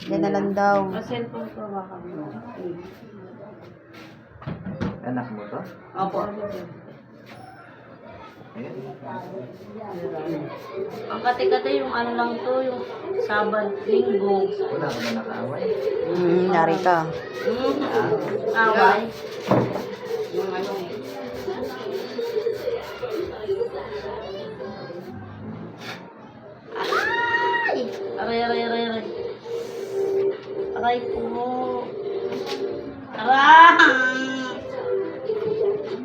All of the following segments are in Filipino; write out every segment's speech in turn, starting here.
Yan na lang daw. Cellphone ko baka. Anak mo to? Opo. Ayan. Ang kati-kati yung ano lang to, yung Sabad, Linggo. Wala ko na nakaaway. Nari ka. Away. Yung ano. Ay! Aray, aray, aray, aray. Aray po. Aray!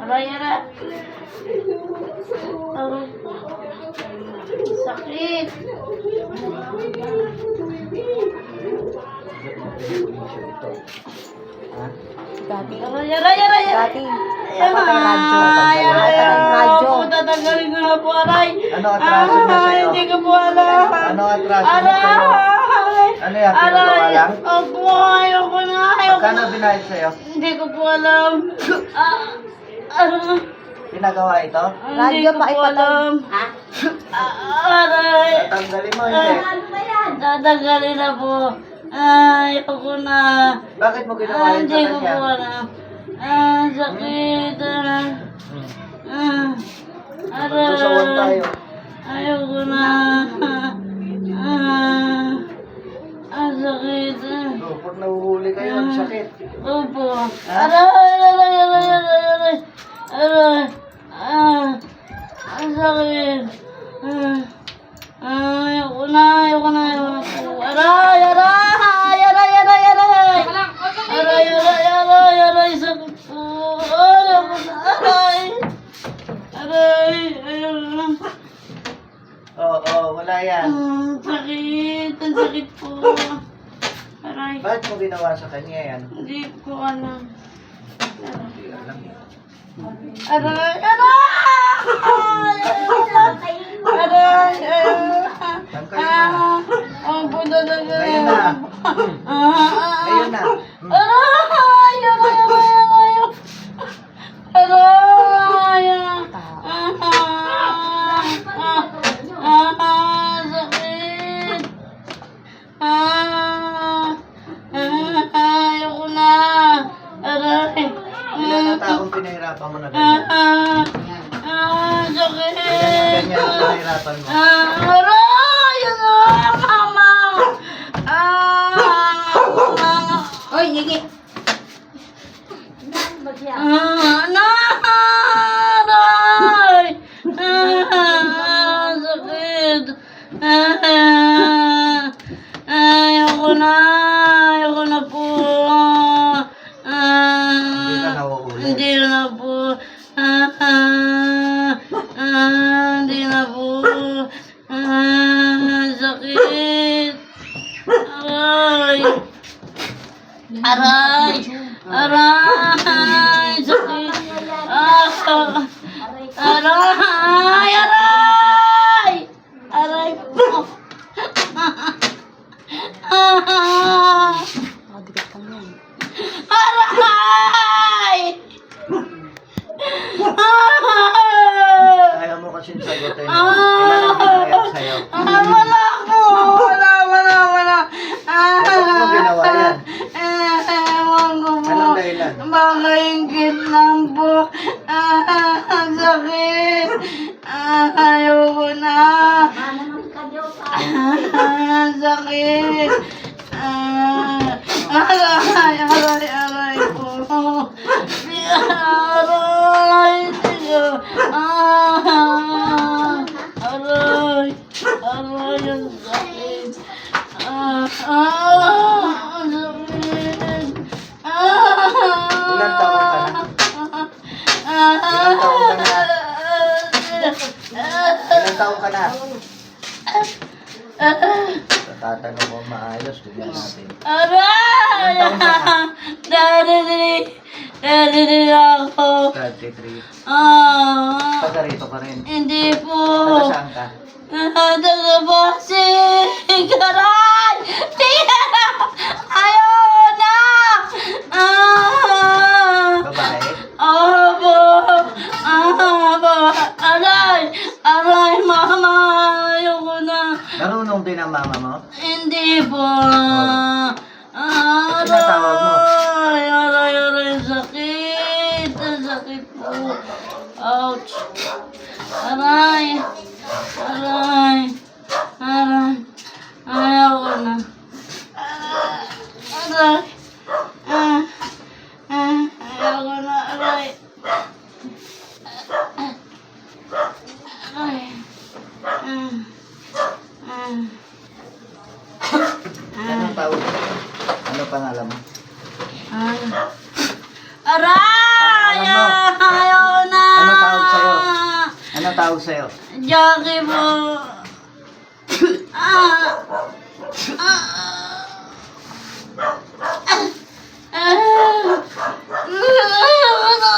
Aray, aray. Aray. Sakit. Ha? Dati. Aray, aray, aray. Dati. Dapat ay radyo. Dapat ay radyo. Tatanggalin ko na po, aray. Ano atraso niya sa'yo? Hindi ko po alam. Ano atraso niya sa'yo? Ano yan? Pinagawa lang? Opo, ayoko na. Ayoko Magkano na. binayad sa'yo? Hindi ko po alam. Pinagawa ito? Hindi ko po alam. Aray. Tatanggalin mo hindi. Tatanggalin na po. Ayoko na. Bakit mo ginawa yun Hindi sa ko kanya? po alam. Sakit. Magsusawan tayo. Ayoko na. Ang sakit. Oh, pag nahuhuli kayo, ang sakit. Opo. Aray, aray, aray, aray, aray. Aray. Ang sakit. Ayoko na, ayoko na, ayoko na po. Aray, aray, aray, aray, aray. Aray, aray, aray, aray, sakit po. Ayoko na, aray. Aray, ayoko na. Oo, wala yan. Sakit, ang sakit po. Aray, Bakit mo ginawa sa kanya yan? hindi ko alam. Hindi alam. Aray, aray! Aray, Saan kayo na? ang puta na Ngayon na. Ngayon na. Aray, aray, aray, aray. Aray, sakit. Ayoko na. Aray. Ilan na taong pinahirapan mo na ganyan? Sakit. Ganyan ang pinahirapan mo. Aray! Mama! Mama! Oy, Niki. Aray! Sakit! Ayoko na! Ayoko na po! Hindi ka nauulit. Hindi na po! Hindi na po! Sakit! Aray! Aray! Aray! Sakit! Aray! Aray! Aray po! Madigat ka mo. Aray! Ayaw mo kasi sagutin. Ilan ang binayad sa'yo? Wala po! Wala! Bakit mo ginawa yan? Ewan ko po. Anong dahilan? Baka ingit lang po. Ang sakit. Ayoko na. Ang sakit. Aray po. Aray. Aray. Aray, ang sakit. Ang sakit. Ilan taon ka na? Ilan taon ka na? Ilan taon ka na? Tatanong mo maayos, bigyan natin. Aray! Ilan taon ka na? Daddy ako. 33. Ah, Taga rito ka rin. hindi po. Taga saan ka? Taga Pasig. Aray! Ayaw na! Babae? Abo! Aray! Aray, mama! Ayoko na. Marunong din ang mama mo? Hindi po. pangalan mo? Aray! Pangalan mo? Ayaw na! Ano tawag sa'yo? Ano tawag sa'yo? Jackie po. Ayaw na!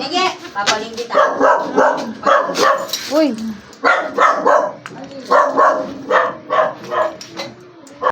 Sige, papaling kita. Uy,